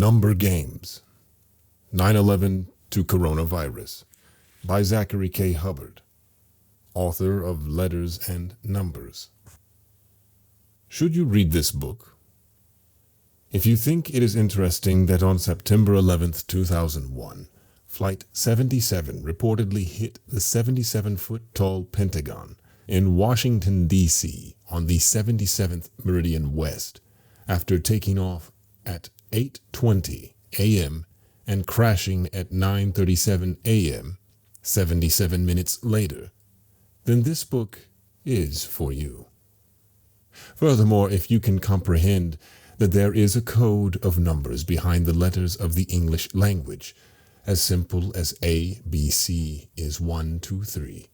Number Games, 9/11 to Coronavirus, by Zachary K. Hubbard, author of Letters and Numbers. Should you read this book? If you think it is interesting that on September 11th, 2001, Flight 77 reportedly hit the 77-foot-tall Pentagon in Washington, D.C. on the 77th Meridian West after taking off at 8:20 a.m. and crashing at 9:37 a.m. 77 minutes later, then this book is for you. Furthermore, if you can comprehend that there is a code of numbers behind the letters of the English language, as simple as A, B, C is 1, 2, 3,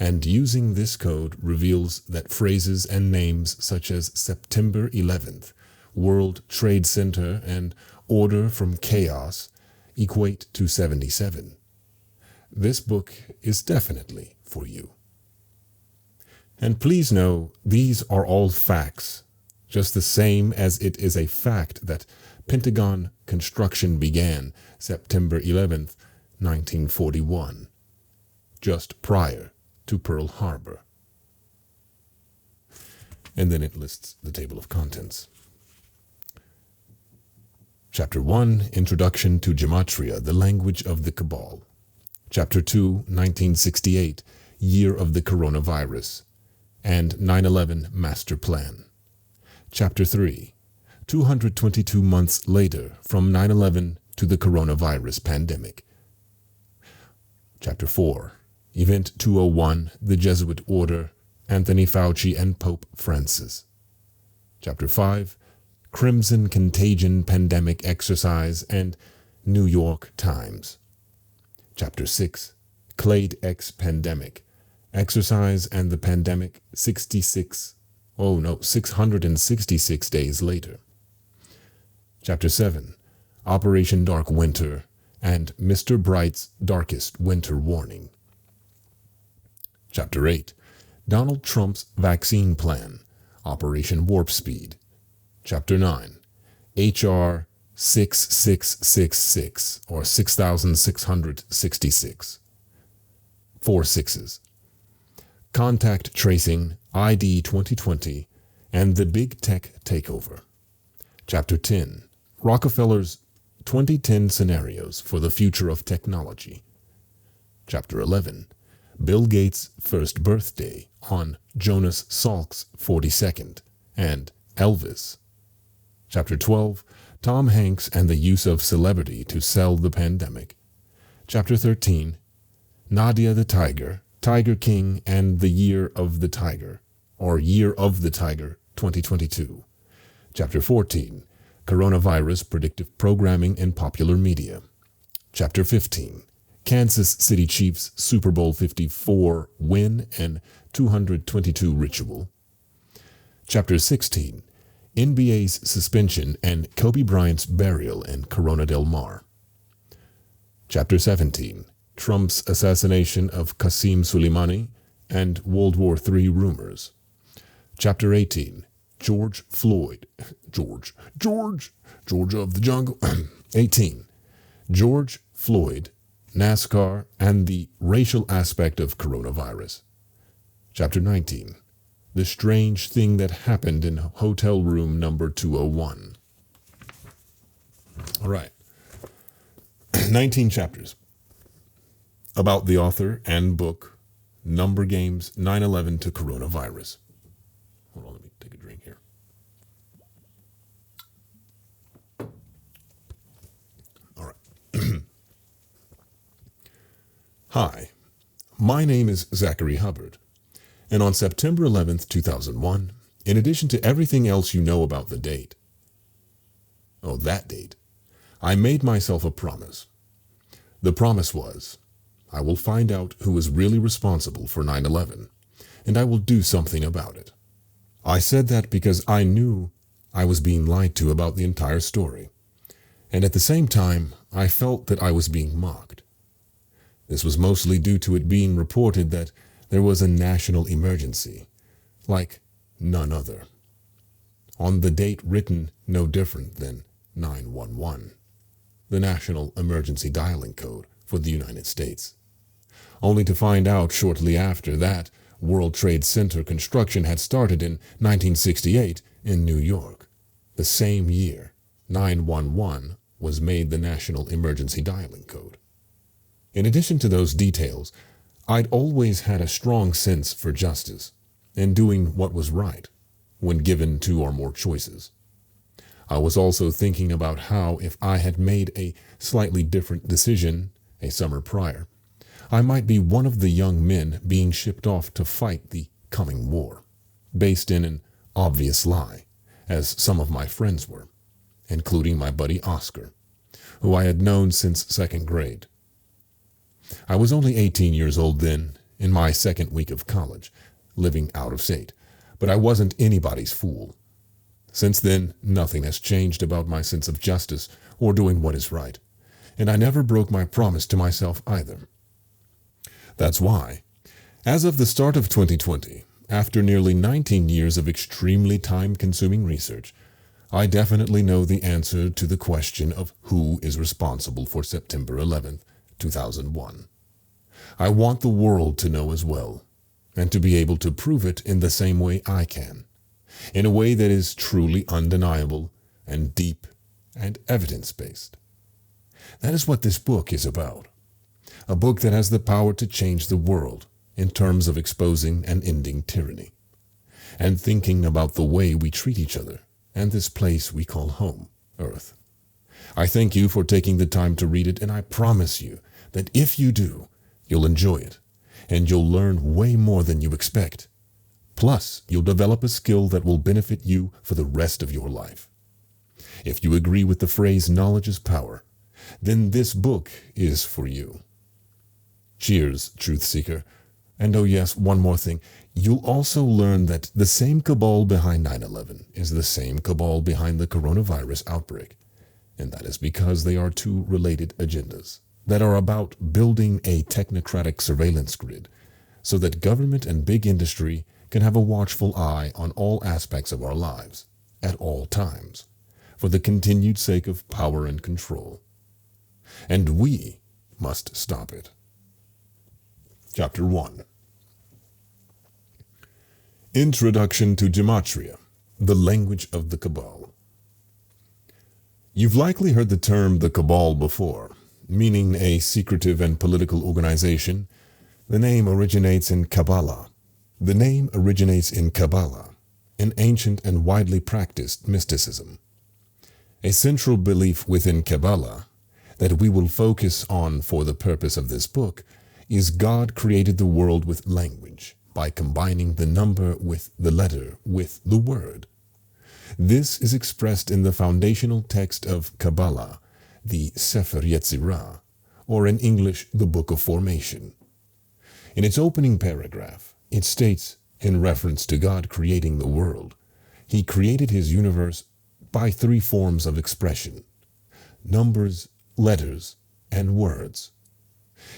and using this code reveals that phrases and names such as September 11th, World Trade Center, and Order from Chaos equate to 77. This book is definitely for you. And please know, these are all facts, just the same as it is a fact that Pentagon construction began September 11th, 1941, just prior to Pearl Harbor. And then it lists the table of contents. Chapter 1, Introduction to Gematria, the Language of the Cabal. Chapter 2, 1968, Year of the Coronavirus, and 9/11 Master Plan. Chapter 3, 222 months later from 9/11 to the coronavirus pandemic. Chapter 4, Event 201, The Jesuit Order, Anthony Fauci and Pope Francis. Chapter 5, Crimson Contagion Pandemic Exercise and New York Times. Chapter 6, Clade X Pandemic, Exercise and the Pandemic 666 days later. Chapter 7, Operation Dark Winter and Mr. Bright's Darkest Winter Warning. Chapter 8, Donald Trump's Vaccine Plan, Operation Warp Speed. Chapter 9, H.R. 6666, or 6666. 4 sixes. Contact Tracing, ID 2020, and the Big Tech Takeover. Chapter 10, Rockefeller's 2010 Scenarios for the Future of Technology. Chapter 11, Bill Gates' First Birthday on Jonas Salk's 42nd, and Elvis. Chapter 12, Tom Hanks and the Use of Celebrity to Sell the Pandemic. Chapter 13, Nadia the Tiger, Tiger King and the Year of the Tiger, or Year of the Tiger 2022. Chapter 14, Coronavirus Predictive Programming in Popular Media. Chapter 15, Kansas City Chiefs Super Bowl 54 Win and 222 Ritual. Chapter 16, NBA's suspension and Kobe Bryant's burial in Corona del Mar. Chapter 17, Trump's assassination of Qasem Soleimani and World War III rumors. Chapter 18, George of the Jungle. 18, George Floyd, NASCAR, and the racial aspect of coronavirus. Chapter 19, The Strange Thing That Happened in Hotel Room Number 201. All right. 19 chapters about the author and book, Number Games, 9/11 to Coronavirus. Hold on, let me take a drink here. All right. Hi, my name is Zachary Hubbard. And on September 11th, 2001, in addition to everything else you know about the date, that date, I made myself a promise. The promise was, I will find out who is really responsible for 9/11, and I will do something about it. I said that because I knew I was being lied to about the entire story, and at the same time, I felt that I was being mocked. This was mostly due to it being reported that there was a national emergency, like none other. On the date written no different than 911, the National Emergency Dialing Code for the United States, only to find out shortly after that World Trade Center construction had started in 1968 in New York. The same year, 911 was made the National Emergency Dialing Code. In addition to those details, I'd always had a strong sense for justice and doing what was right when given two or more choices. I was also thinking about how if I had made a slightly different decision a summer prior, I might be one of the young men being shipped off to fight the coming war, based in an obvious lie, as some of my friends were, including my buddy Oscar, who I had known since second grade. I was only 18 years old then, in my second week of college, living out of state, but I wasn't anybody's fool. Since then, nothing has changed about my sense of justice or doing what is right, and I never broke my promise to myself either. That's why, as of the start of 2020, after nearly 19 years of extremely time-consuming research, I definitely know the answer to the question of who is responsible for September 11th, 2001. I want the world to know as well, and to be able to prove it in the same way I can, in a way that is truly undeniable and deep and evidence-based. That is what this book is about. A book that has the power to change the world in terms of exposing and ending tyranny, and thinking about the way we treat each other and this place we call home, Earth. I thank you for taking the time to read it, and I promise you that if you do, you'll enjoy it, and you'll learn way more than you expect. Plus, you'll develop a skill that will benefit you for the rest of your life. If you agree with the phrase knowledge is power, then this book is for you. Cheers, truth seeker. And oh yes, one more thing. You'll also learn that the same cabal behind 9/11 is the same cabal behind the coronavirus outbreak. And that is because they are two related agendas that are about building a technocratic surveillance grid so that government and big industry can have a watchful eye on all aspects of our lives at all times for the continued sake of power and control. And we must stop it. Chapter 1. Introduction to Gematria, the language of the Cabal. You've likely heard the term the Cabal before, meaning a secretive and political organization. The name originates in Kabbalah. An ancient and widely practiced mysticism. A central belief within Kabbalah that we will focus on for the purpose of this book is God created the world with language by combining the number with the letter with the word. This is expressed in the foundational text of Kabbalah, the Sefer Yetzirah, or in English, the Book of Formation. In its opening paragraph, it states, in reference to God creating the world, He created His universe by three forms of expression: numbers, letters, and words.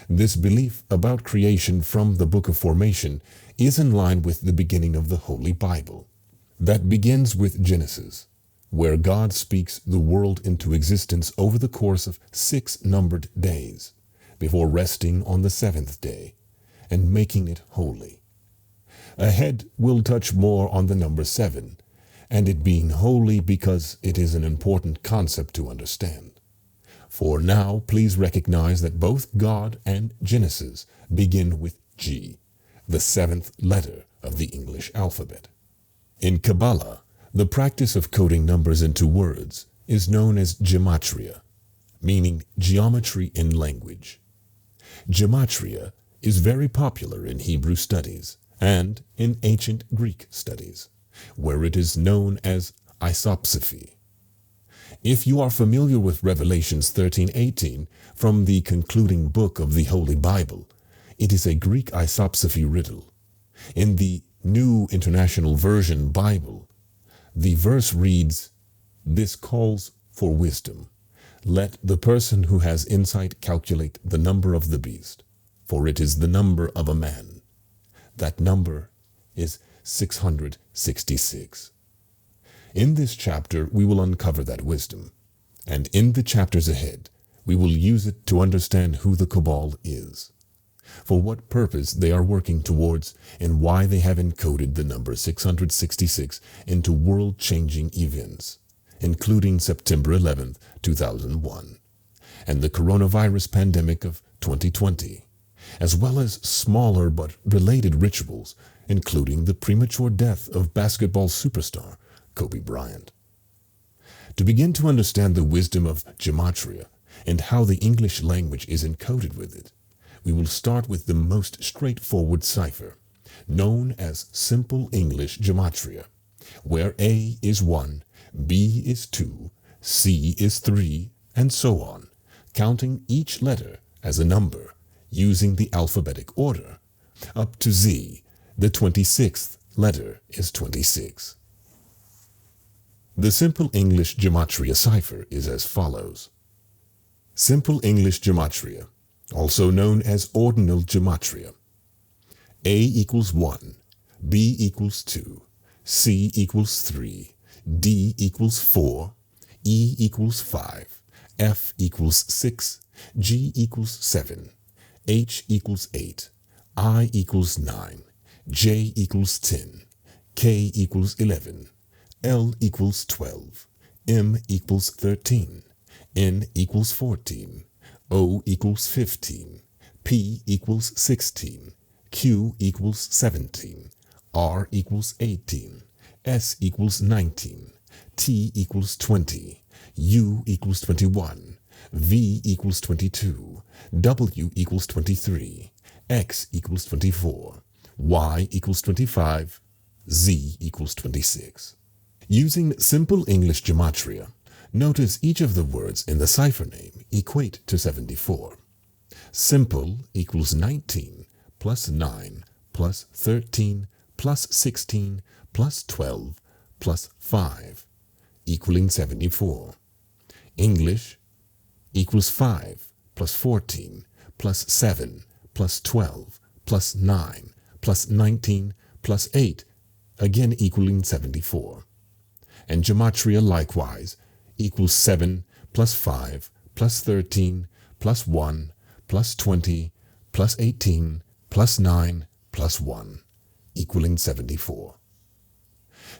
This belief about creation from the Book of Formation is in line with the beginning of the Holy Bible, that begins with Genesis, where God speaks the world into existence over the course of 6 numbered days, before resting on the 7th day and making it holy. Ahead we'll touch more on the number 7, and it being holy because it is an important concept to understand. For now, please recognize that both God and Genesis begin with G, the 7th letter of the English alphabet. In Kabbalah, the practice of coding numbers into words is known as Gematria, meaning geometry in language. Gematria is very popular in Hebrew studies and in ancient Greek studies, where it is known as isopsephy. If you are familiar with Revelations 13:18 from the concluding book of the Holy Bible, it is a Greek isopsephy riddle. In the New International Version Bible, the verse reads, "This calls for wisdom. Let the person who has insight calculate the number of the beast, for it is the number of a man. That number is 666. In this chapter, we will uncover that wisdom, And in the chapters ahead, we will use it to understand who the Cabal is, for what purpose they are working towards, and why they have encoded the number 666 into world-changing events, including September 11th, 2001, and the coronavirus pandemic of 2020, as well as smaller but related rituals, including the premature death of basketball superstar Kobe Bryant. To begin to understand the wisdom of Gematria and how the English language is encoded with it, we will start with the most straightforward cipher, known as Simple English Gematria, where A is 1, B is 2, C is 3, and so on, counting each letter as a number, using the alphabetic order. Up to Z, the 26th letter is 26. The Simple English Gematria cipher is as follows. Simple English Gematria, also known as Ordinal Gematria. A equals 1, B equals 2, C equals 3, D equals 4, E equals 5, F equals 6, G equals 7, H equals 8, I equals 9, J equals 10, K equals 11, L equals 12, M equals 13, N equals 14, O equals 15, P equals 16, Q equals 17, R equals 18, S equals 19, T equals 20, U equals 21, V equals 22, W equals 23, X equals 24, Y equals 25, Z equals 26. Using Simple English Gematria, notice each of the words in the cipher name equate to 74. Simple equals 19 plus 9 plus 13 plus 16 plus 12 plus 5, equaling 74. English equals 5 plus 14 plus 7 plus 12 plus 9 plus 19 plus 8, again equaling 74. And Gematria likewise equals 7 plus 5 plus 13 plus 1 plus 20 plus 18 plus 9 plus 1, equaling 74.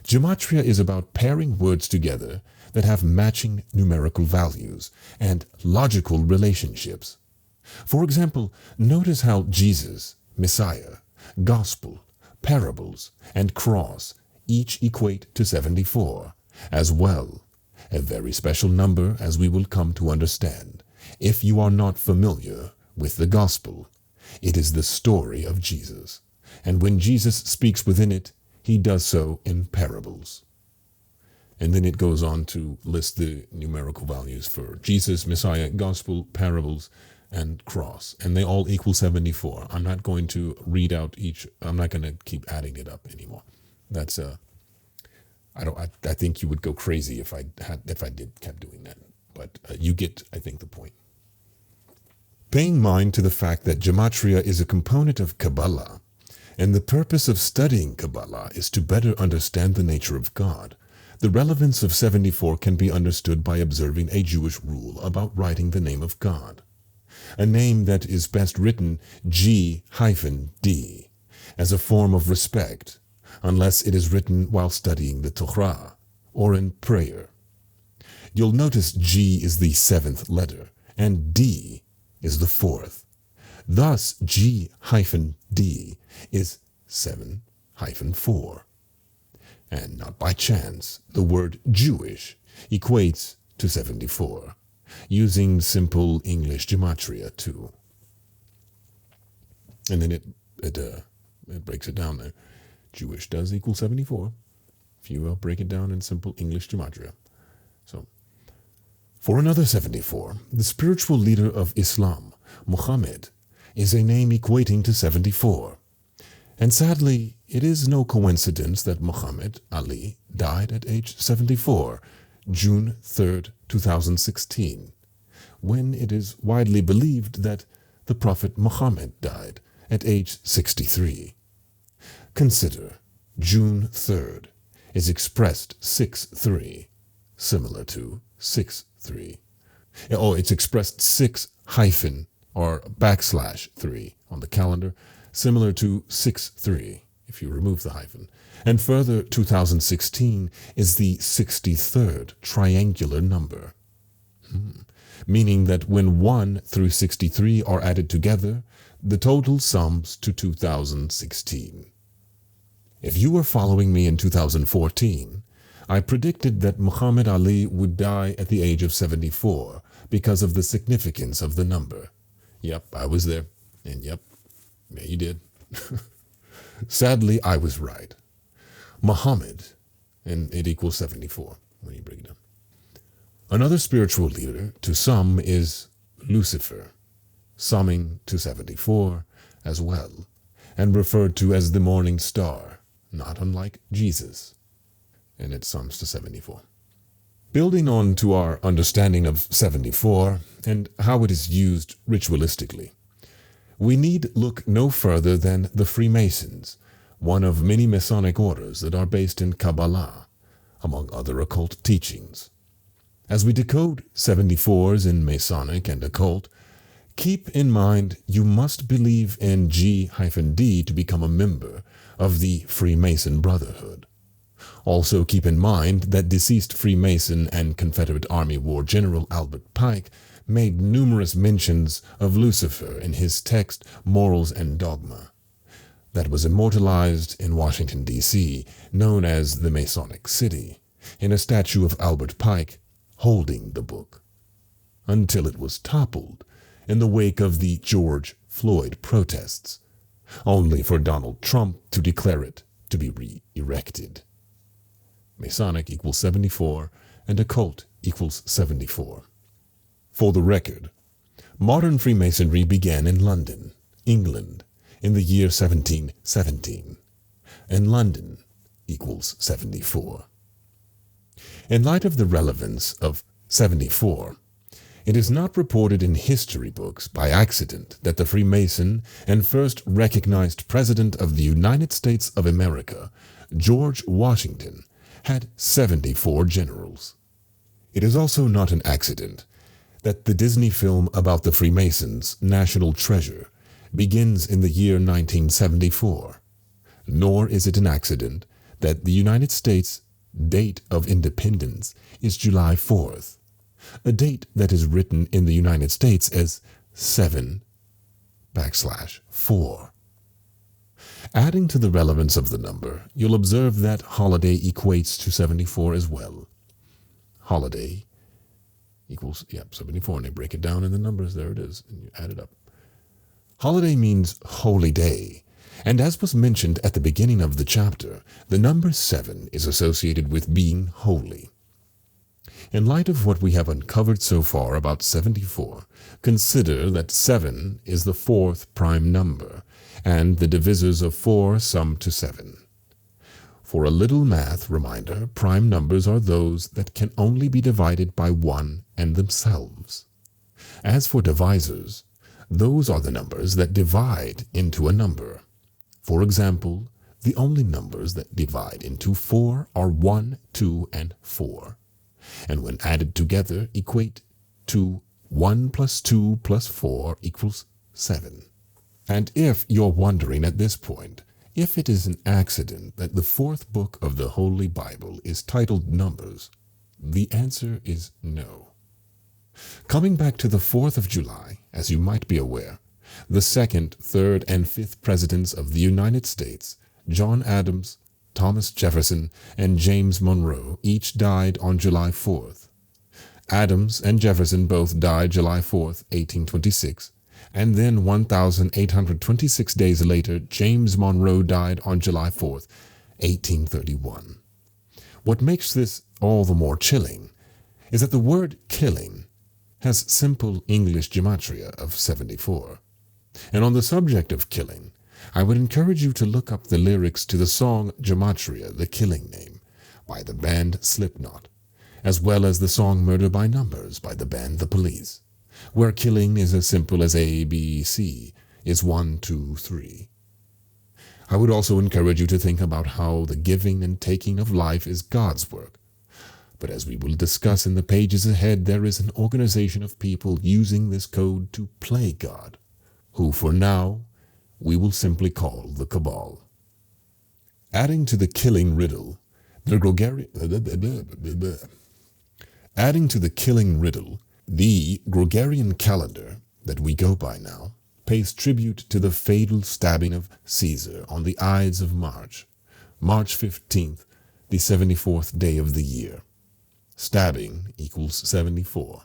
Gematria is about pairing words together that have matching numerical values and logical relationships. For example, notice how Jesus, Messiah, Gospel, Parables, and Cross each equate to 74, as well, a very special number as we will come to understand. If you are not familiar with the Gospel, it is the story of Jesus, and when Jesus speaks within it, he does so in parables. And then it goes on to list the numerical values for Jesus, Messiah, Gospel, Parables, and Cross, and they all equal 74. I'm not going to read out each. I'm not going to keep adding it up anymore. That's I think you would go crazy if I kept doing that. But you get, I think, the point. Paying mind to the fact that Gematria is a component of Kabbalah, and the purpose of studying Kabbalah is to better understand the nature of God, the relevance of 74 can be understood by observing a Jewish rule about writing the name of God. A name that is best written G-D, as a form of respect, unless it is written while studying the Torah or in prayer. You'll notice G is the 7th letter and D is the 4th. Thus, G-D is 7-4. And not by chance, the word Jewish equates to 74, using Simple English Gematria too. And then it breaks it down there. Jewish does equal 74, if you will break it down in Simple English Gematria. So, for another 74, the spiritual leader of Islam, Muhammad, is a name equating to 74. And sadly, it is no coincidence that Muhammad Ali died at age 74, June 3rd, 2016, when it is widely believed that the Prophet Muhammad died at age 63. Consider, June 3rd is expressed 6-3, similar to 6-3. Oh, it's expressed 6 hyphen or backslash 3 on the calendar, similar to 6-3 if you remove the hyphen. And further, 2016 is the 63rd triangular number, meaning that when 1 through 63 are added together, the total sums to 2016. If you were following me in 2014, I predicted that Muhammad Ali would die at the age of 74 because of the significance of the number. Yep, I was there. And yep, yeah, you did. Sadly, I was right. Muhammad, and it equals 74 when you break it down. Another spiritual leader to some is Lucifer, summing to 74 as well, and referred to as the morning star, not unlike Jesus, and it sums to 74. Building on to our understanding of 74 and how it is used ritualistically, we need look no further than the Freemasons, one of many Masonic orders that are based in Kabbalah, among other occult teachings. As we decode 74s in Masonic and occult, keep in mind you must believe in G-D to become a member of the Freemason Brotherhood. Also keep in mind that deceased Freemason and Confederate Army War General Albert Pike made numerous mentions of Lucifer in his text Morals and Dogma, that was immortalized in Washington, D.C., known as the Masonic City, in a statue of Albert Pike holding the book, until it was toppled in the wake of the George Floyd protests, only for Donald Trump to declare it to be re-erected. Masonic equals 74, and occult equals 74. For the record, modern Freemasonry began in London, England, in the year 1717, and London equals 74. In light of the relevance of 74, it is not reported in history books by accident that the Freemason and first recognized President of the United States of America, George Washington, had 74 generals. It is also not an accident that the Disney film about the Freemasons, National Treasure, begins in the year 1974. Nor is it an accident that the United States' date of independence is July 4th, a date that is written in the United States as 7/4. Adding to the relevance of the number, you'll observe that holiday equates to 74 as well. Holiday equals, 74, and they break it down in the numbers. There it is, and you add it up. Holiday means holy day, and as was mentioned at the beginning of the chapter, the number 7 is associated with being holy. In light of what we have uncovered so far about 74, consider that 7 is the 4th prime number, and the divisors of 4 sum to 7. For a little math reminder, prime numbers are those that can only be divided by 1 and themselves. As for divisors, those are the numbers that divide into a number. For example, the only numbers that divide into 4 are 1, 2, and 4, and when added together equate to 1 plus 2 plus 4 equals 7. And if you're wondering at this point, if it is an accident that the 4th book of the Holy Bible is titled Numbers, the answer is no. Coming back to the 4th of July, as you might be aware, the 2nd, 3rd, and 5th presidents of the United States, John Adams, Thomas Jefferson, and James Monroe, each died on July 4th. Adams and Jefferson both died July 4th, 1826, and then 1,826 days later, James Monroe died on July 4th, 1831. What makes this all the more chilling is that the word killing has simple English gematria of 74. And on the subject of killing, I would encourage you to look up the lyrics to the song Gematria, the Killing Name, by the band Slipknot, as well as the song Murder by Numbers by the band The Police, where killing is as simple as A, B, C is 1, 2, 3. I would also encourage you to think about how the giving and taking of life is God's work. But as we will discuss in the pages ahead, there is an organization of people using this code to play God, who for now we will simply call the Cabal. Adding to the killing riddle, the Gregorian calendar that we go by now pays tribute to the fatal stabbing of Caesar on the Ides of March, March 15th, the 74th day of the year. Stabbing equals 74.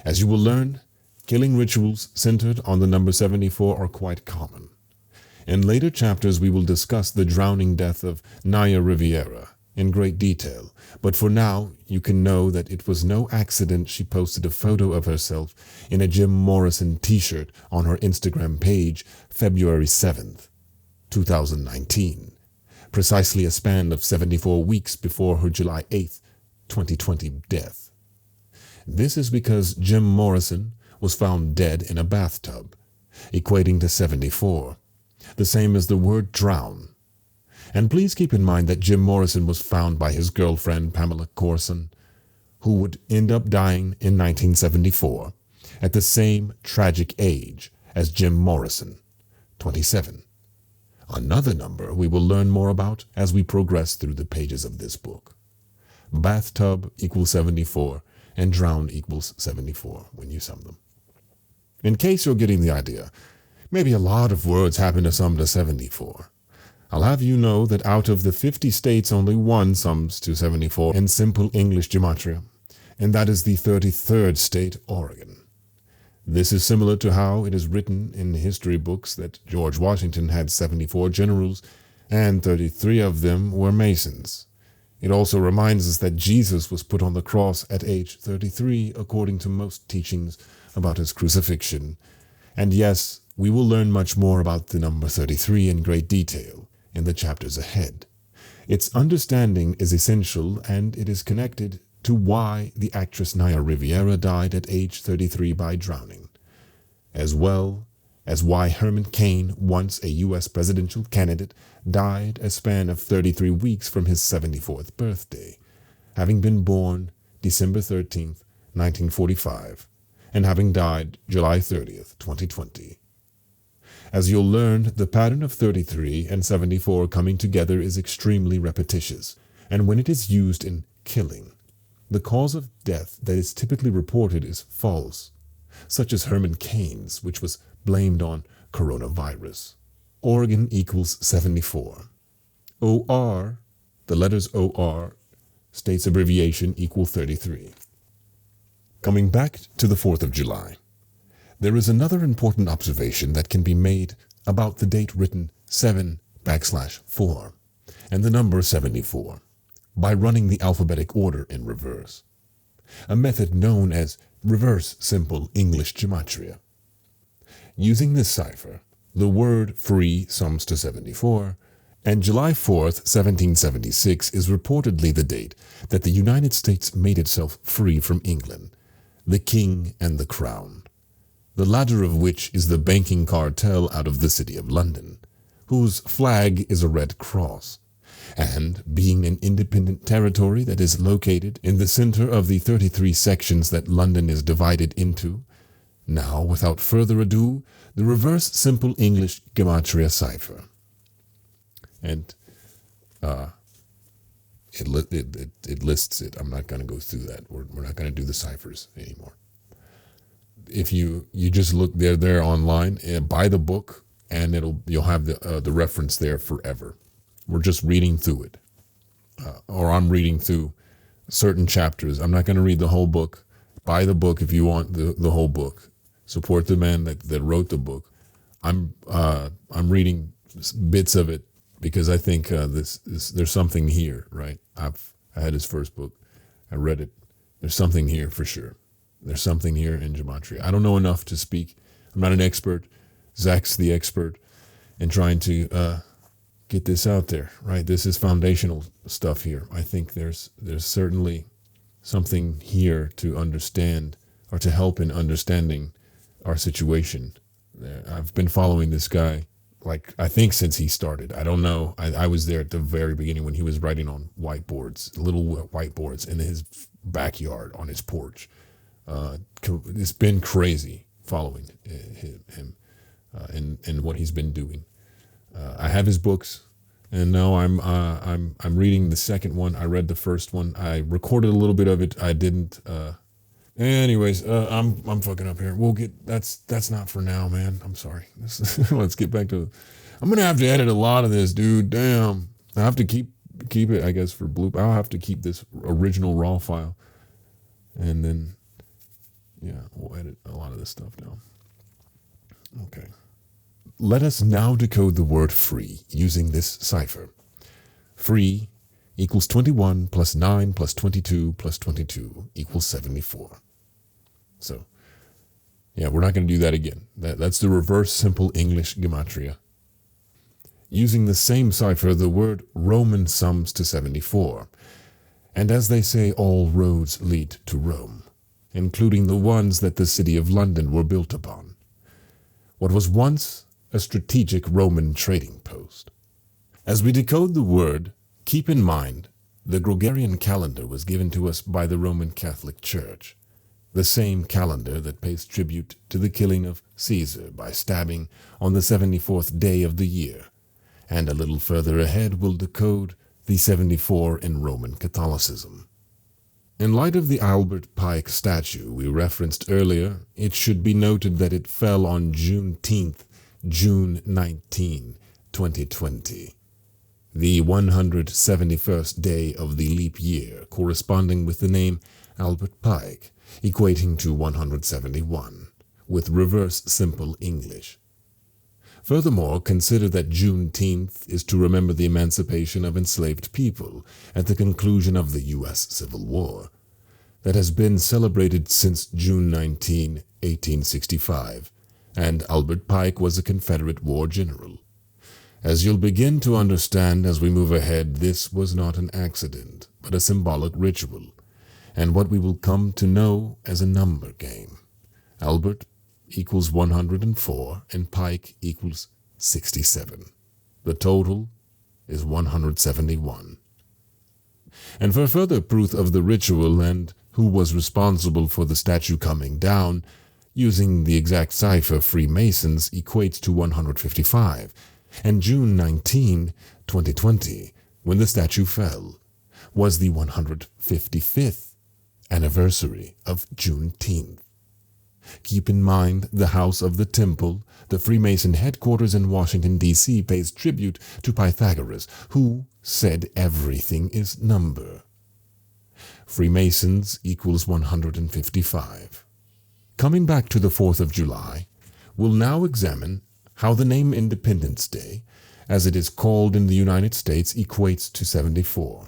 As you will learn, killing rituals centered on the number 74 are quite common. In later chapters, we will discuss the drowning death of Naya Riviera in great detail, but for now, you can know that it was no accident she posted a photo of herself in a Jim Morrison t-shirt on her Instagram page February 7th, 2019, precisely a span of 74 weeks before her July 8th, 2020 death. This is because Jim Morrison was found dead in a bathtub, equating to 74, the same as the word drown. And please keep in mind that Jim Morrison was found by his girlfriend Pamela Corson, who would end up dying in 1974 at the same tragic age as Jim Morrison, 27. Another number we will learn more about as we progress through the pages of this book. Bathtub equals 74 and drown equals 74 when you sum them. In case you're getting the idea, maybe a lot of words happen to sum to 74. I'll have you know that out of the 50 states, only one sums to 74 in simple English gematria, and that is the 33rd state, Oregon. This is similar to how it is written in history books that George Washington had 74 generals, and 33 of them were Masons. It also reminds us that Jesus was put on the cross at age 33, according to most teachings about his crucifixion. And yes, we will learn much more about the number 33 in great detail in the chapters ahead. Its understanding is essential, and it is connected to why the actress Naya Riviera died at age 33 by drowning, as well as why Herman Cain, once a U.S. presidential candidate, died a span of 33 weeks from his 74th birthday, having been born December 13th, 1945, and having died July 30th, 2020. As you'll learn, the pattern of 33 and 74 coming together is extremely repetitious, and when it is used in killing, the cause of death that is typically reported is false, such as Herman Cain's, which was blamed on coronavirus. Oregon equals 74. OR, the letters OR, states abbreviation equal 33. Coming back to the 4th of July, there is another important observation that can be made about the date written 7/4 and the number 74 by running the alphabetic order in reverse, a method known as reverse simple English gematria. Using this cipher, the word free sums to 74, and July 4th, 1776 is reportedly the date that the United States made itself free from England, the king and the crown, the latter of which is the banking cartel out of the city of London, whose flag is a red cross, and being an independent territory that is located in the center of the 33 sections that London is divided into. Now, without further ado, the reverse simple English gematria cipher. And it lists it. I'm not going to go through that. We're not going to do the ciphers anymore. If you just look there online, buy the book, and you'll have the reference there forever. We're just reading through it, or I'm reading through certain chapters. I'm not going to read the whole book. Buy the book if you want the whole book. Support the man that wrote the book. I'm reading bits of it because I think there's something here, right? I had his first book. I read it. There's something here for sure. There's something here in gematria. I don't know enough to speak. I'm not an expert. Zach's the expert in trying to get this out there, right? This is foundational stuff here. I think there's certainly something here to understand or to help in understanding our situation. I've been following this guy like I think since he started. I don't know. I was there at the very beginning when he was writing on whiteboards, little whiteboards in his backyard on his porch. It's been crazy following him and what he's been doing. I have his books, and now I'm reading the second one. I read the first one. I recorded a little bit of it. I didn't. Anyways, I'm fucking up here. We'll get that's not for now, man. I'm sorry. Let's get back to. I'm gonna have to edit a lot of this, dude. Damn. I have to keep it, I guess, for bloop. I'll have to keep this original raw file, and then yeah, we'll edit a lot of this stuff down. Okay. Let us now decode the word free using this cipher. Free equals 21 plus 9 plus 22 plus 22 equals 74. So, yeah, we're not going to do that again. That's the reverse simple English gematria. Using the same cipher, the word Roman sums to 74. And as they say, all roads lead to Rome, including the ones that the city of London were built upon. What was once a strategic Roman trading post. As we decode the word, keep in mind the Gregorian calendar was given to us by the Roman Catholic Church, the same calendar that pays tribute to the killing of Caesar by stabbing on the 74th day of the year, and a little further ahead will decode the 74 in Roman Catholicism. In light of the Albert Pike statue we referenced earlier, it should be noted that it fell on June 19, 2020, the 171st day of the leap year, corresponding with the name Albert Pike, equating to 171, with reverse simple English. Furthermore, consider that Juneteenth is to remember the emancipation of enslaved people at the conclusion of the U.S. Civil War, that has been celebrated since June 19, 1865, and Albert Pike was a Confederate war general. As you'll begin to understand as we move ahead, this was not an accident, but a symbolic ritual, and what we will come to know as a number game. Albert equals 104 and Pike equals 67. The total is 171. And for further proof of the ritual and who was responsible for the statue coming down, using the exact cipher Freemasons equates to 155, and June 19, 2020, when the statue fell, was the 155th anniversary of Juneteenth. Keep in mind the House of the Temple, the Freemason headquarters in Washington, D.C., pays tribute to Pythagoras, who said everything is number. Freemasons equals 155. Coming back to the 4th of July, we'll now examine how the name Independence Day, as it is called in the United States, equates to 74.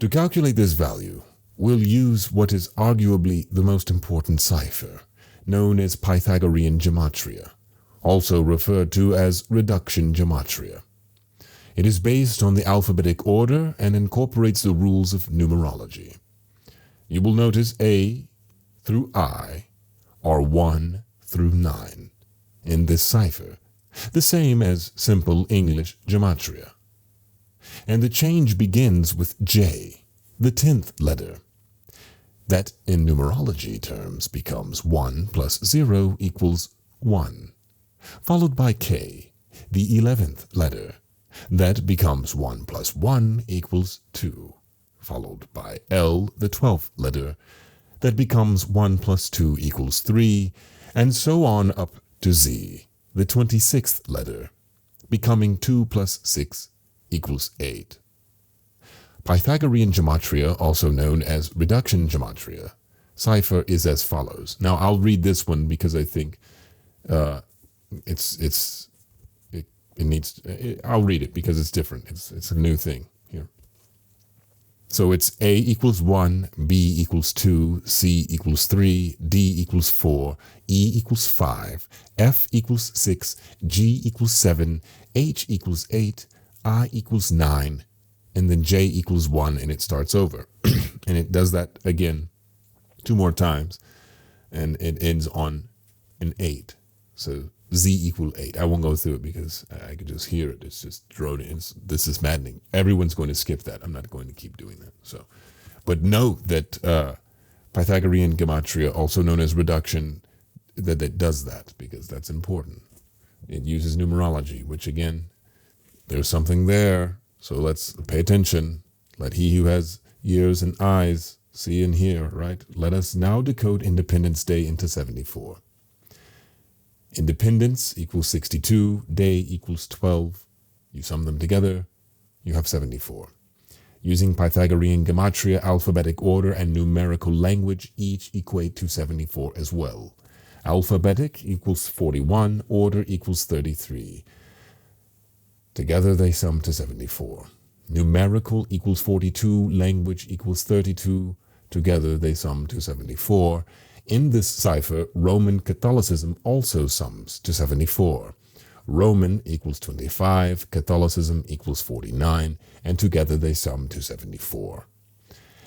To calculate this value, we'll use what is arguably the most important cipher, known as Pythagorean Gematria, also referred to as reduction gematria. It is based on the alphabetic order and incorporates the rules of numerology. You will notice A through I are 1 through 9 in this cipher, the same as simple English gematria. And the change begins with J, the 10th letter. That in numerology terms becomes 1 plus 0 equals 1, followed by K, the 11th letter. That becomes 1 plus 1 equals 2, followed by L, the 12th letter. That becomes 1 plus 2 equals 3, and so on up to Z, the 26th letter, becoming 2 plus 6 equals 8. Pythagorean gematria, also known as reduction gematria, cipher is as follows. Now I'll read this one because I think I'll read it because it's different. It's a new thing here. So it's A equals 1, B equals 2, C equals 3, D equals 4, E equals 5, F equals 6, G equals 7, H equals 8, I equals 9, and then J equals 1, and it starts over. And it does that again 2 more times, and it ends on an 8. So Z equal 8. I won't go through it because I could just hear it. It's just droning. This is maddening. Everyone's going to skip that. I'm not going to keep doing that. So, but note that Pythagorean Gematria, also known as reduction, that it does that because that's important. It uses numerology, which again, there's something there. So let's pay attention. Let he who has ears and eyes see and hear, right? Let us now decode Independence Day into 74. Independence equals 62, day equals 12. You sum them together, you have 74. Using Pythagorean Gematria, alphabetic order, and numerical language each equate to 74 as well. Alphabetic equals 41, order equals 33. Together they sum to 74. Numerical equals 42, language equals 32. Together they sum to 74. In this cipher, Roman Catholicism also sums to 74. Roman equals 25, Catholicism equals 49, and together they sum to 74.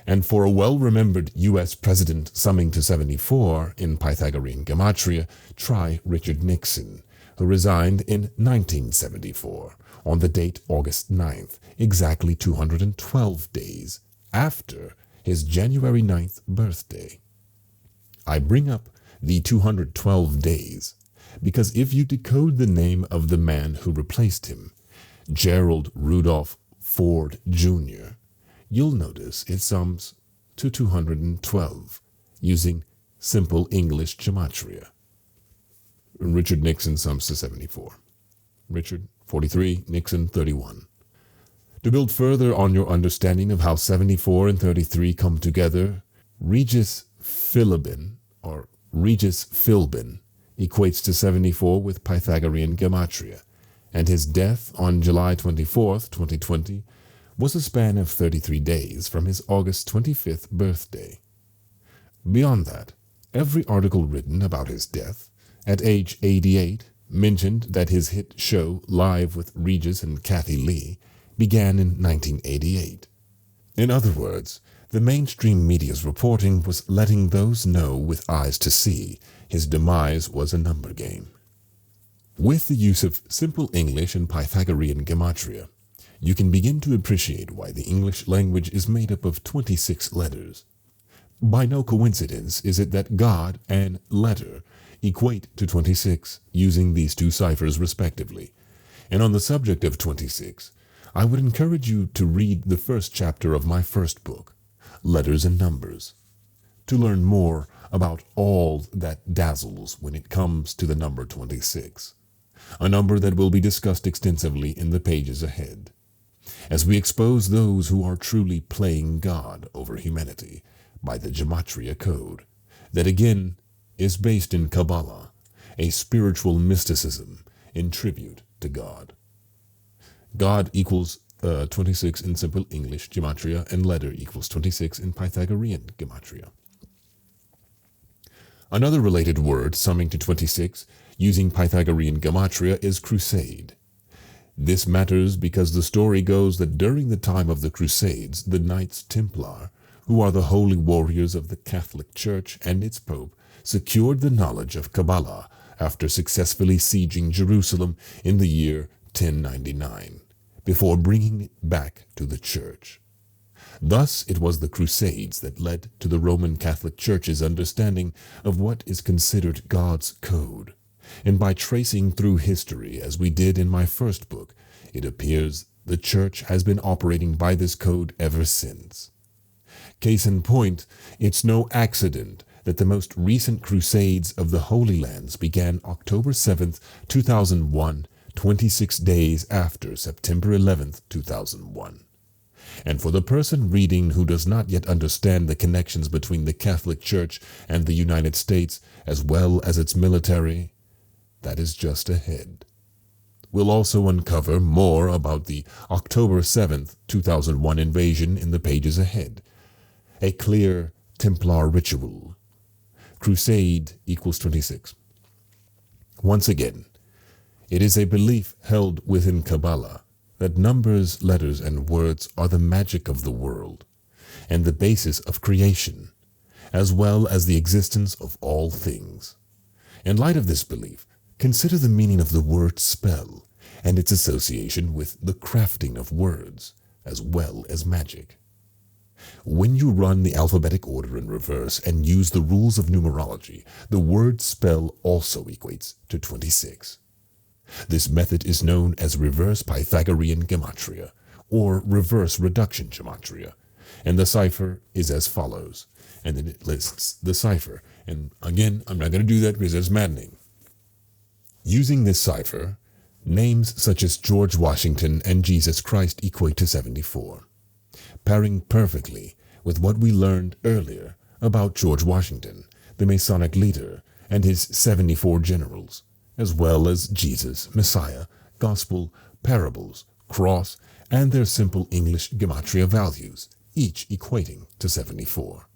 And for a well-remembered U.S. president summing to 74 in Pythagorean Gematria, try Richard Nixon, who resigned in 1974, on the date August 9th, exactly 212 days after his January 9th birthday. I bring up the 212 days because if you decode the name of the man who replaced him, Gerald Rudolph Ford Jr., you'll notice it sums to 212 using simple English gematria. Richard Nixon sums to 74. Richard, 43, Nixon, 31. To build further on your understanding of how 74 and 33 come together, Regis Philbin equates to 74 with Pythagorean Gematria, and his death on July 24th, 2020, was a span of 33 days from his August 25th birthday. Beyond that, every article written about his death, at age 88, mentioned that his hit show Live with Regis and Kathy Lee began in 1988. In other words, the mainstream media's reporting was letting those know with eyes to see his demise was a number game. With the use of simple English and Pythagorean Gematria, you can begin to appreciate why the English language is made up of 26 letters. By no coincidence is it that God and letter equate to 26 using these two ciphers respectively. And on the subject of 26, I would encourage you to read the first chapter of my first book, Letters and Numbers, to learn more about all that dazzles when it comes to the number 26, a number that will be discussed extensively in the pages ahead, as we expose those who are truly playing God over humanity by the Gematria code, that again is based in Kabbalah, a spiritual mysticism in tribute to God. God equals 26 in simple English Gematria, and letter equals 26 in Pythagorean Gematria. Another related word summing to 26 using Pythagorean Gematria is crusade. This matters because the story goes that during the time of the Crusades, the Knights Templar, who are the holy warriors of the Catholic Church and its Pope, secured the knowledge of Kabbalah after successfully sieging Jerusalem in the year 1099, before bringing it back to the Church. Thus, it was the Crusades that led to the Roman Catholic Church's understanding of what is considered God's code. And by tracing through history, as we did in my first book, it appears the Church has been operating by this code ever since. Case in point, it's no accident that the most recent Crusades of the Holy Lands began October 7th, 2001, 26 days after September 11th, 2001. And for the person reading who does not yet understand the connections between the Catholic Church and the United States, as well as its military, that is just ahead. We'll also uncover more about the October 7th, 2001 invasion in the pages ahead. A clear Templar ritual. Crusade equals 26. Once again, it is a belief held within Kabbalah that numbers, letters, and words are the magic of the world and the basis of creation, as well as the existence of all things. In light of this belief, Consider the meaning of the word spell and its association with the crafting of words, as well as magic. When you run the alphabetic order in reverse and use the rules of numerology, the word spell also equates to 26. This method is known as reverse Pythagorean gematria, or reverse reduction gematria, and the cipher is as follows. And then it lists the cipher. And again, I'm not going to do that because it's maddening. Using this cipher, names such as George Washington and Jesus Christ equate to 74, pairing perfectly with what we learned earlier about George Washington, the Masonic leader, and his 74 generals, as well as Jesus, Messiah, Gospel, parables, cross, and their simple English gematria values, each equating to 74.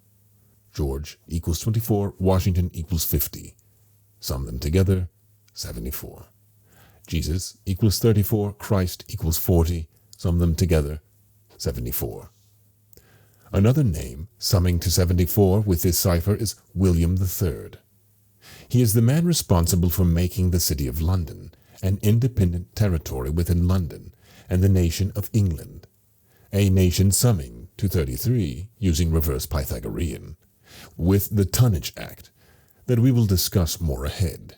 George equals 24, Washington equals 50. Sum them together, 74. Jesus equals 34, Christ equals 40. Sum them together, 74. Another name summing to 74 with this cipher is William III. He is the man responsible for making the City of London an independent territory within London and the nation of England, a nation summing to 33 using reverse Pythagorean, with the Tonnage Act that we will discuss more ahead.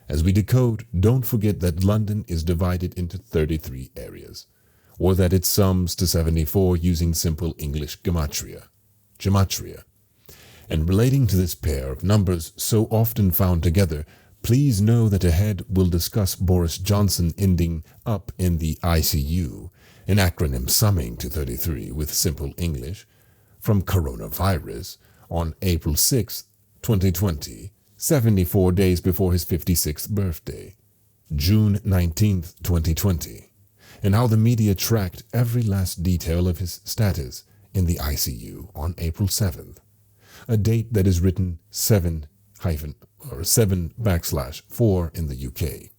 As we decode, don't forget that London is divided into 33 areas, or that it sums to 74 using simple English gematria. And relating to this pair of numbers so often found together, please know that ahead we'll discuss Boris Johnson ending up in the ICU, an acronym summing to 33 with simple English, from coronavirus on April 6, 2020, 74 days before his 56th birthday, June 19, 2020, and how the media tracked every last detail of his status in the ICU on April 7th, a date that is written 7/4 in the UK.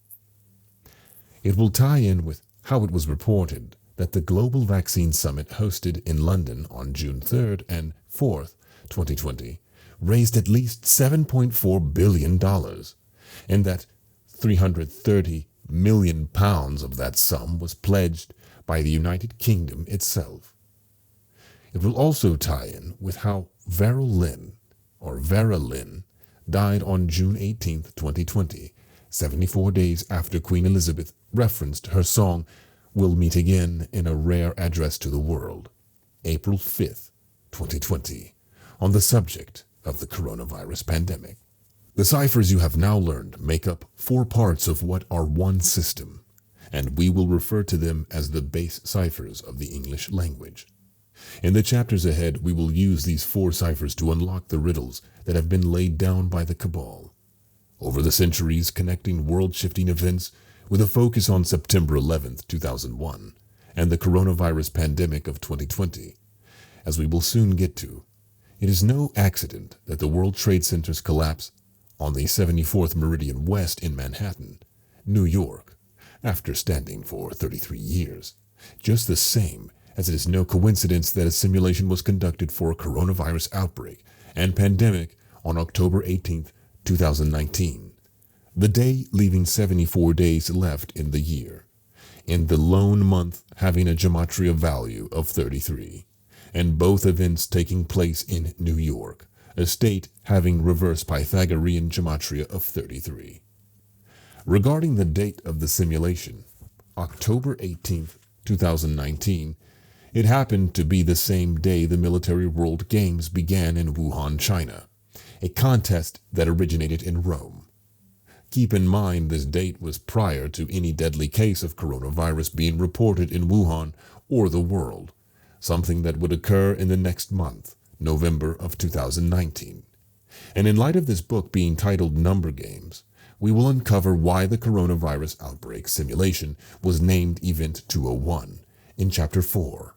It will tie in with how it was reported that the Global Vaccine Summit hosted in London on June 3rd and 4th, 2020, raised at least $7.4 billion, and that £330 million of that sum was pledged by the United Kingdom itself. It will also tie in with how Vera Lynn died on June 18, 2020, 74 days after Queen Elizabeth referenced her song We'll Meet Again in a Rare Address to the World, April 5, 2020, on the subject of the coronavirus pandemic. The ciphers you have now learned make up 4 parts of what are one system, and we will refer to them as the base ciphers of the English language. In the chapters ahead, we will use these 4 ciphers to unlock the riddles that have been laid down by the cabal. Over the centuries, connecting world-shifting events with a focus on September 11, 2001, and the coronavirus pandemic of 2020, as we will soon get to, it is no accident that the World Trade Center's collapse on the 74th Meridian West in Manhattan, New York, after standing for 33 years, just the same as it is no coincidence that a simulation was conducted for a coronavirus outbreak and pandemic on October 18, 2019, the day leaving 74 days left in the year, in the lone month having a gematria value of 33, and both events taking place in New York, a state having reverse Pythagorean gematria of 33. Regarding the date of the simulation, October 18, 2019, it happened to be the same day the Military World Games began in Wuhan, China, a contest that originated in Rome. Keep in mind this date was prior to any deadly case of coronavirus being reported in Wuhan or the world, something that would occur in the next month, November of 2019. And in light of this book being titled Number Games, we will uncover why the coronavirus outbreak simulation was named Event 201 in Chapter 4,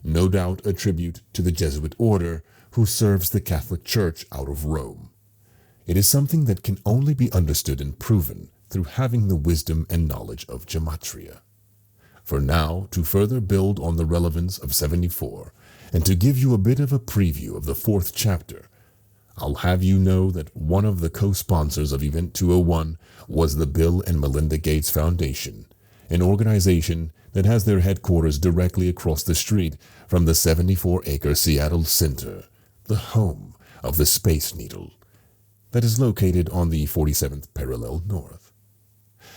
no doubt a tribute to the Jesuit order who serves the Catholic Church out of Rome. It is something that can only be understood and proven through having the wisdom and knowledge of gematria. For now, to further build on the relevance of 74, and to give you a bit of a preview of the 4th chapter, I'll have you know that one of the co-sponsors of Event 201 was the Bill and Melinda Gates Foundation, an organization that has their headquarters directly across the street from the 74-acre Seattle Center, the home of the Space Needle, that is located on the 47th parallel north.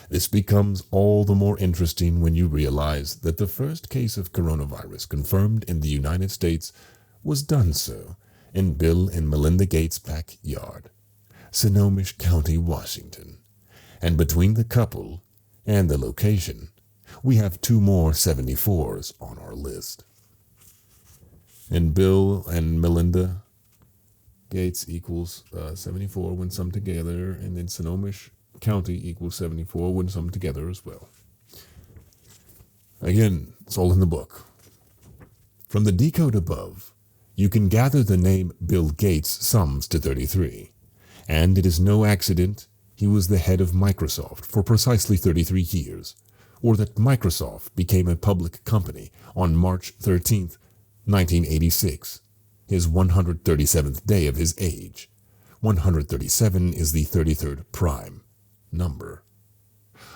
This becomes all the more interesting when you realize that the first case of coronavirus confirmed in the United States was done so in Bill and Melinda Gates' backyard, Snohomish County, Washington. And between the couple and the location, we have 2 more 74s on our list. And Bill and Melinda Gates equals 74 when summed together, and then Snohomish County equals 74 when summed together as well. Again, it's all in the book. From the decode above, you can gather the name Bill Gates sums to 33, and it is no accident he was the head of Microsoft for precisely 33 years, or that Microsoft became a public company on March 13th, 1986, his 137th day of his age. 137 is the 33rd prime number.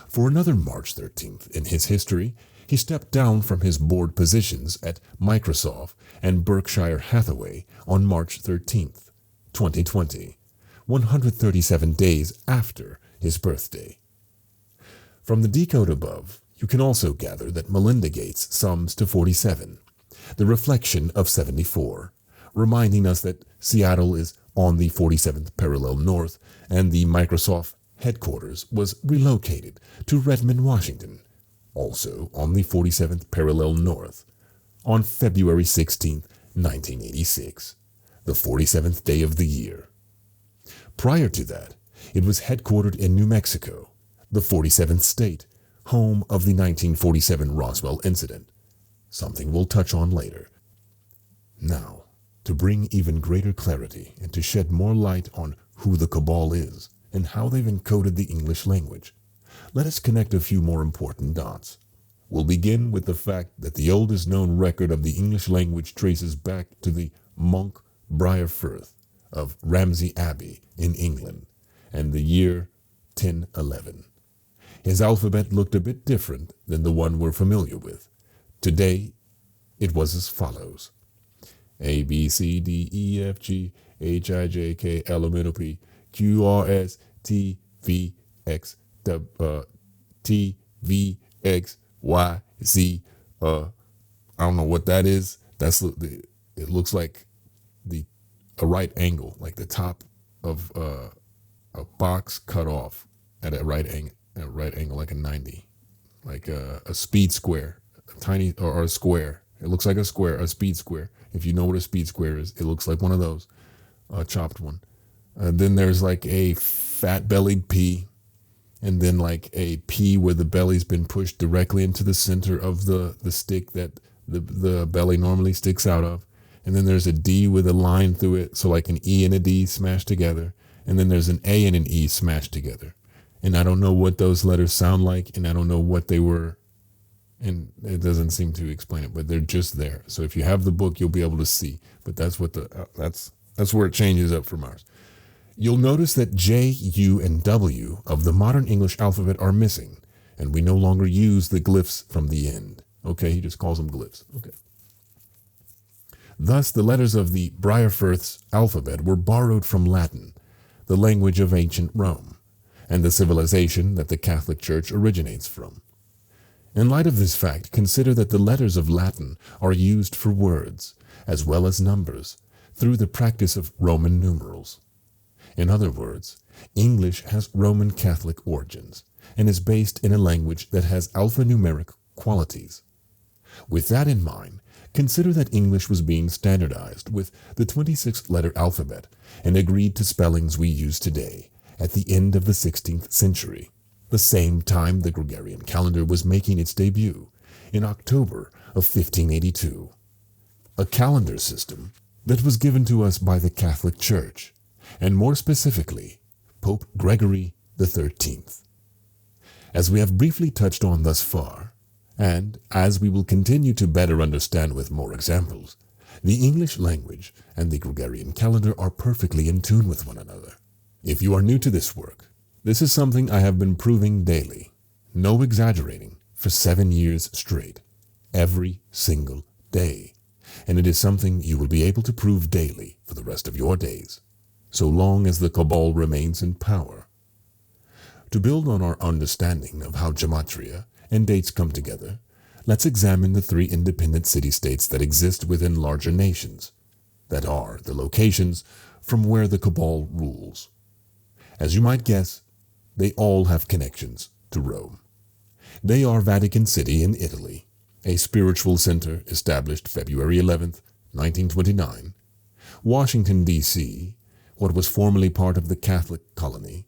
For another March 13th in his history, he stepped down from his board positions at Microsoft and Berkshire Hathaway on March 13th, 2020, 137 days after his birthday. From the decode above, you can also gather that Melinda Gates sums to 47, the reflection of 74, reminding us that Seattle is on the 47th parallel north and the Microsoft headquarters was relocated to Redmond, Washington, also on the 47th parallel north, on February 16, 1986, the 47th day of the year. Prior to that, it was headquartered in New Mexico, the 47th state, home of the 1947 Roswell incident, something we'll touch on later. Now, to bring even greater clarity and to shed more light on who the cabal is and how they've encoded the English language, let us connect a few more important dots. We'll begin with the fact that the oldest known record of the English language traces back to the monk Briar Firth of Ramsey Abbey in England, and the year 1011. His alphabet looked a bit different than the one we're familiar with. Today, it was as follows: A, B, C, D, E, F, G, H, I, J, K, L, M, N, O, P, Q, R, S, T, V, X, T, V, X, Y, Z. I don't know what that is. It looks like a right angle, like the top of a box cut off at a right angle, like a 90, like a speed square, a tiny or a square. It looks like a square, a speed square. If you know what a speed square is, it looks like one of those, a chopped one. Then there's like a fat-bellied P, and then like a P where the belly's been pushed directly into the center of the stick that the belly normally sticks out of. And then there's a D with a line through it, so like an E and a D smashed together. And then there's an A and an E smashed together. And I don't know what those letters sound like, and I don't know what they were, and it doesn't seem to explain it, but they're just there. So if you have the book, you'll be able to see. But that's what that's where it changes up from ours. You'll notice that J, U, and W of the modern English alphabet are missing, and we no longer use the glyphs from the end. Okay, he just calls them glyphs. Okay. Thus, the letters of the Briar Firth's alphabet were borrowed from Latin, the language of ancient Rome, and the civilization that the Catholic Church originates from. In light of this fact, consider that the letters of Latin are used for words, as well as numbers, through the practice of Roman numerals. In other words, English has Roman Catholic origins, and is based in a language that has alphanumeric qualities. With that in mind, consider that English was being standardized with the 26-letter alphabet and agreed to spellings we use today at the end of the 16th century, the same time the Gregorian calendar was making its debut in October of 1582. A calendar system that was given to us by the Catholic Church, and more specifically, Pope Gregory XIII. As we have briefly touched on thus far, and as we will continue to better understand with more examples, The English language and the Gregorian calendar are perfectly in tune with one another. If you are new to this work, this is something I have been proving daily, no exaggerating, for 7 years straight, every single day. And it is something you will be able to prove daily for the rest of your days, so long as the cabal remains in power. To build on our understanding of how gematria and dates come together, let's examine the 3 independent city-states that exist within larger nations, that are the locations from where the cabal rules. As you might guess, they all have connections to Rome. They are Vatican City in Italy, a spiritual center established February 11th, 1929, Washington, D.C., what was formerly part of the Catholic colony,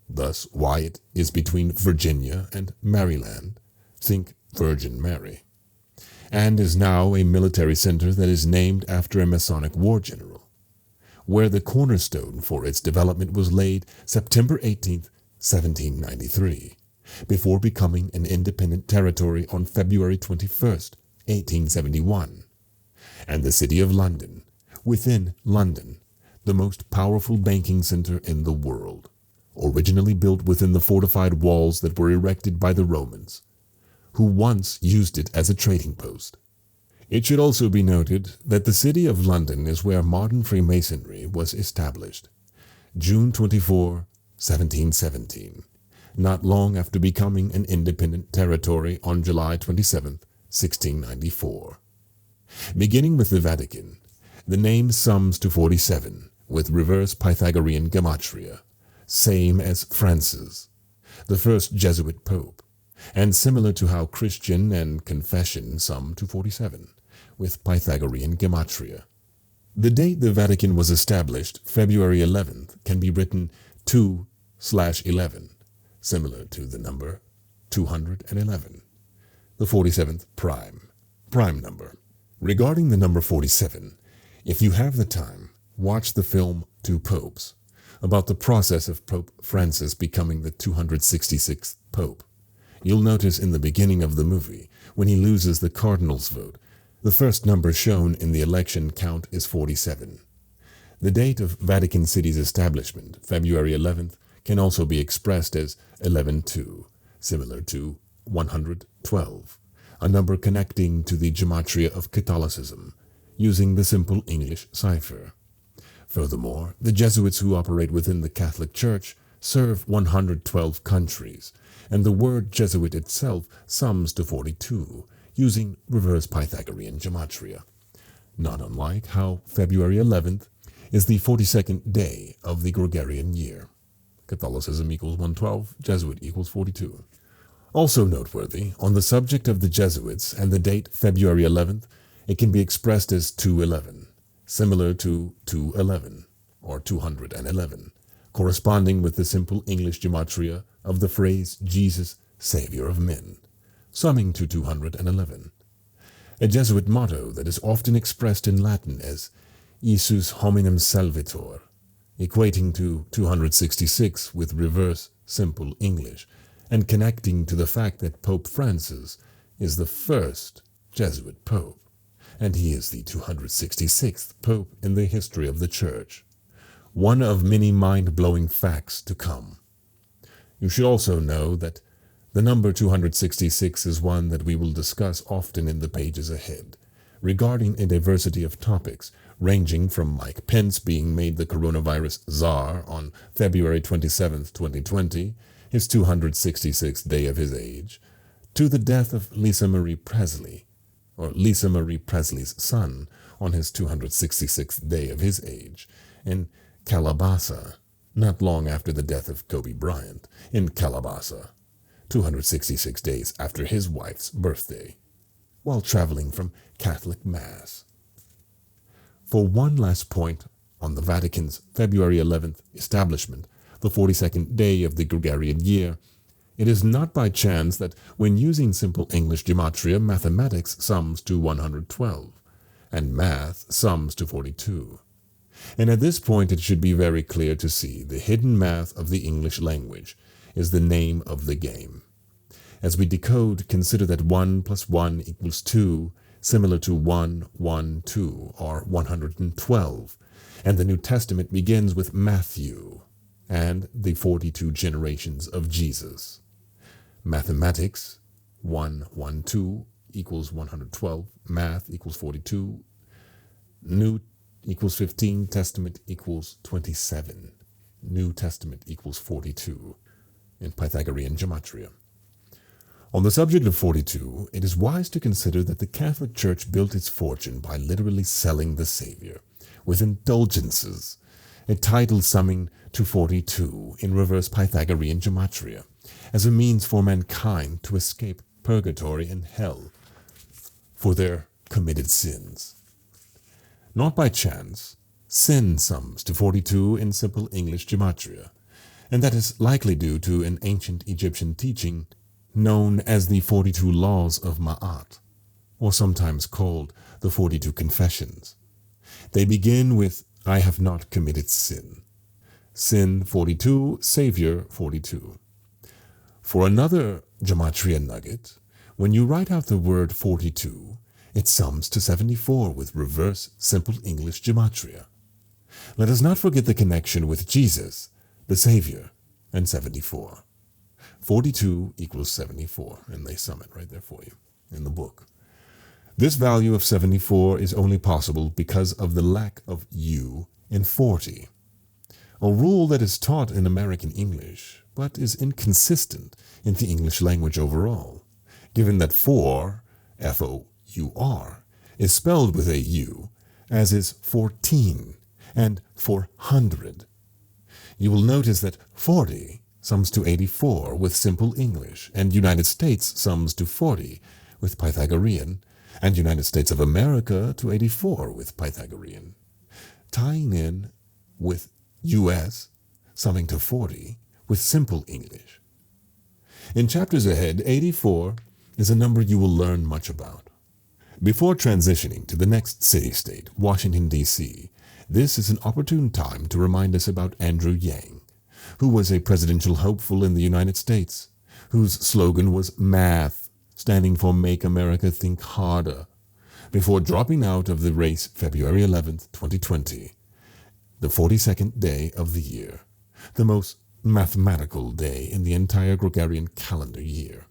thus why it is between Virginia and Maryland, think Virgin Mary, and is now a military center that is named after a Masonic war general, where the cornerstone for its development was laid September 18th, 1793, before becoming an independent territory on February 21st, 1871, and the City of London, within London, the most powerful banking center in the world, originally built within the fortified walls that were erected by the Romans, who once used it as a trading post. It should also be noted that the City of London is where modern Freemasonry was established, June 24, 1717, not long after becoming an independent territory on July 27, 1694. Beginning with the Vatican, the name sums to 47, with reverse Pythagorean gematria, same as Francis, the first Jesuit pope, and similar to how Christian and confession sum to 47, with Pythagorean gematria. The date the Vatican was established, February 11th, can be written 2/11, similar to the number 211, the 47th prime number. Regarding the number 47, if you have the time, watch the film Two Popes, about the process of Pope Francis becoming the 266th Pope. You'll notice in the beginning of the movie, when he loses the cardinal's vote, the first number shown in the election count is 47. The date of Vatican City's establishment, February 11th, can also be expressed as 11-2, similar to 112, a number connecting to the gematria of Catholicism, using the simple English cipher. Furthermore, the Jesuits who operate within the Catholic Church serve 112 countries, and the word Jesuit itself sums to 42, using reverse Pythagorean gematria, not unlike how February 11th is the 42nd day of the Gregorian year. Catholicism equals 112, Jesuit equals 42. Also noteworthy, on the subject of the Jesuits and the date February 11th, it can be expressed as 211, similar to 211, or 211, corresponding with the simple English gematria of the phrase Jesus, Savior of Men, summing to 211. A Jesuit motto that is often expressed in Latin as Ius hominem salvator, equating to 266 with reverse simple English, and connecting to the fact that Pope Francis is the first Jesuit pope, and he is the 266th pope in the history of the Church. One of many mind-blowing facts to come. You should also know that the number 266 is one that we will discuss often in the pages ahead, regarding a diversity of topics, ranging from Mike Pence being made the coronavirus czar on February 27, 2020, his 266th day of his age, to the death of Lisa Marie Presley, or Lisa Marie Presley's son, on his 266th day of his age, in Calabasas, not long after the death of Kobe Bryant, in Calabasas, 266 days after his wife's birthday, while traveling from Catholic Mass. For one last point on the Vatican's February 11th establishment, the 42nd day of the Gregorian year, it is not by chance that when using simple English gematria, mathematics sums to 112, and math sums to 42. And at this point it should be very clear to see the hidden math of the English language is the name of the game. As we decode, consider that 1 + 1 = 2, similar to 112 or 112, and the New Testament begins with Matthew and the 42 generations of Jesus. Mathematics, 112 equals 112, math equals 42, New equals 15, Testament equals 27, New Testament equals 42 in Pythagorean gematria. On the subject of 42, it is wise to consider that the Catholic Church built its fortune by literally selling the Savior, with indulgences, a title summing to 42 in reverse Pythagorean gematria, as a means for mankind to escape purgatory and hell for their committed sins. Not by chance, sin sums to 42 in simple English gematria, and that is likely due to an ancient Egyptian teaching known as the 42 Laws of Ma'at, or sometimes called the 42 Confessions. They begin with, I have not committed sin. Sin 42, Savior 42. For another gematria nugget, when you write out the word 42, it sums to 74 with reverse simple English gematria. Let us not forget the connection with Jesus, the Savior, and 74. 42 equals 74, and they sum it right there for you in the book. This value of 74 is only possible because of the lack of U in 40, a rule that is taught in American English, but is inconsistent in the English language overall, given that 4, F-O-U-R, is spelled with a U, as is 14 and 400. You will notice that 40 sums to 84 with simple English, and United States sums to 40 with Pythagorean, and United States of America to 84 with Pythagorean, tying in with US summing to 40 with simple English. In chapters ahead, 84 is a number you will learn much about. Before transitioning to the next city-state, Washington, D.C., this is an opportune time to remind us about Andrew Yang, who was a presidential hopeful in the United States, whose slogan was Math, standing for Make America Think Harder, before dropping out of the race February 11th, 2020, the 42nd day of the year, the most mathematical day in the entire Gregorian calendar year.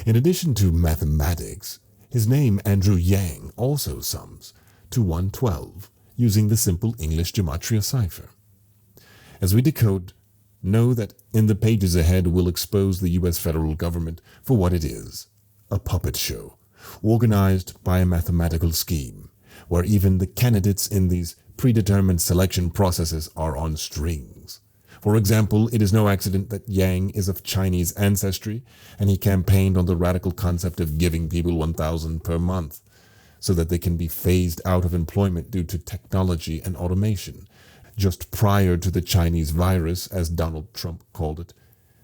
In addition to mathematics, his name Andrew Yang also sums to 112, using the simple English gematria cipher. As we decode, know that in the pages ahead we'll expose the U.S. federal government for what it is, a puppet show, organized by a mathematical scheme, where even the candidates in these predetermined selection processes are on strings. For example, it is no accident that Yang is of Chinese ancestry, and he campaigned on the radical concept of giving people $1,000 per month, so that they can be phased out of employment due to technology and automation, just prior to the Chinese virus, as Donald Trump called it,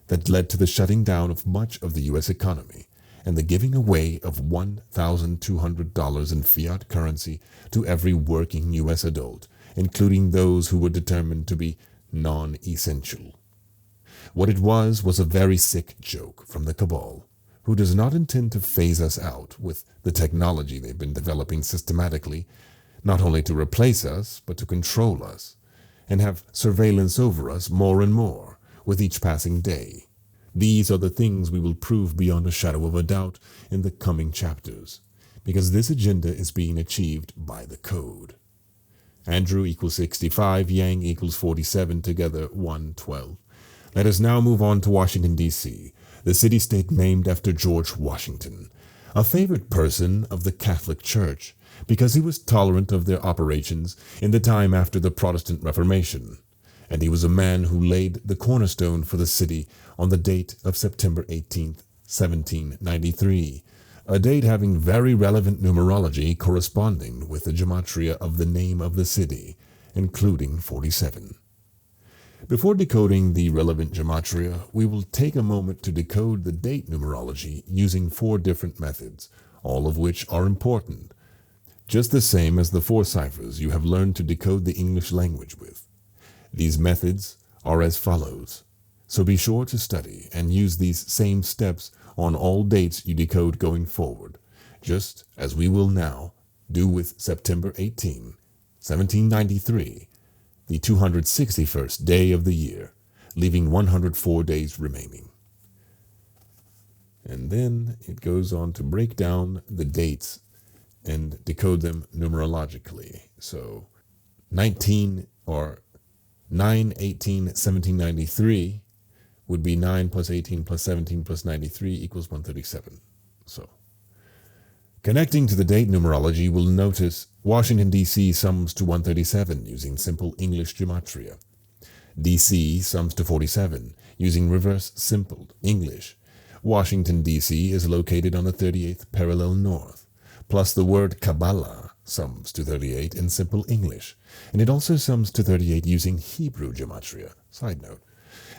that led to the shutting down of much of the U.S. economy and the giving away of $1,200 in fiat currency to every working U.S. adult, including those who were determined to be non-essential. What it was a very sick joke from the cabal, who does not intend to phase us out with the technology they've been developing systematically, not only to replace us, but to control us, and have surveillance over us more and more with each passing day. These are the things we will prove beyond a shadow of a doubt in the coming chapters, because this agenda is being achieved by the code. Andrew equals 65, Yang equals 47, together 112. Let us now move on to Washington, D.C., the city-state named after George Washington, a favorite person of the Catholic Church, because he was tolerant of their operations in the time after the Protestant Reformation, and he was a man who laid the cornerstone for the city on the date of September 18, 1793, a date having very relevant numerology corresponding with the gematria of the name of the city, including 47. Before decoding the relevant gematria, we will take a moment to decode the date numerology using 4 different methods, all of which are important, just the same as the 4 ciphers you have learned to decode the English language with. These methods are as follows, so be sure to study and use these same steps on all dates you decode going forward, just as we will now do with September 18, 1793, the 261st day of the year, leaving 104 days remaining. And then it goes on to break down the dates and decode them numerologically. So 19 or 9/18/1793 would be 9 plus 18 plus 17 plus 93 equals 137. So connecting to the date numerology, we'll notice Washington, D.C. sums to 137 using simple English gematria. D.C. sums to 47 using reverse simpled English. Washington, D.C. is located on the 38th parallel north, plus the word Kabbalah sums to 38 in simple English, and it also sums to 38 using Hebrew gematria. Side note.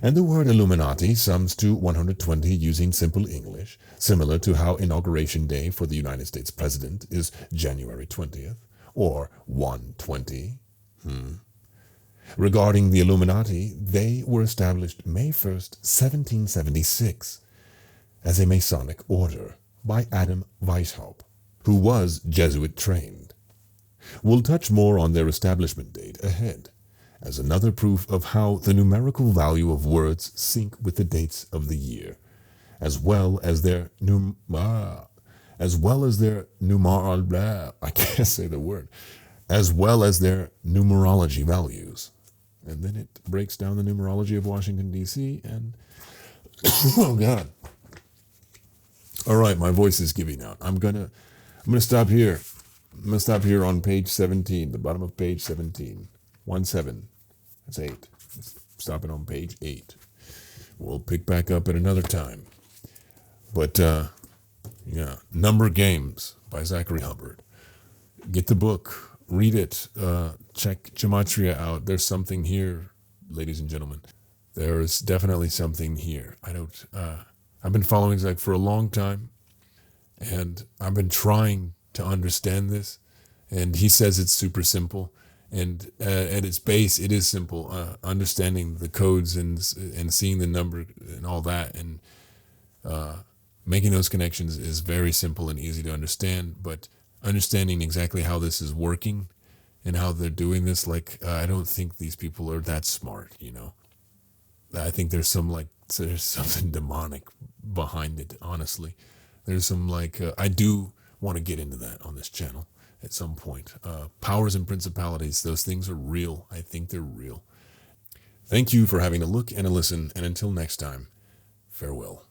And the word Illuminati sums to 120 using simple English, similar to how Inauguration Day for the United States President is January 20th, or 120. Regarding the Illuminati, they were established May 1st, 1776, as a Masonic order by Adam Weishaupt, who was Jesuit trained. We'll touch more on their establishment date ahead, as another proof of how the numerical value of words sync with the dates of the year, as well as their numerology values. And then it breaks down the numerology of Washington, D.C. and oh God. All right, my voice is giving out. I'm gonna stop here. I'm gonna stop here on page 17, the bottom of page 17. 17. That's 8. Stopping on page 8. We'll pick back up at another time. But Number Games by Zachary Hubbard. Get the book. Read it. Check Gematria out. There's something here, ladies and gentlemen. There is definitely something here. I've been following Zach for a long time, and I've been trying to understand this, and he says it's super simple, and at its base, it is simple. Understanding the codes and seeing the number and all that, and making those connections is very simple and easy to understand, but understanding exactly how this is working and how they're doing this, I don't think these people are that smart, I think there's something demonic behind it, honestly. There's some I do want to get into that on this channel at some point. Powers and principalities, those things are real. I think they're real. Thank you for having a look and a listen, and until next time, farewell.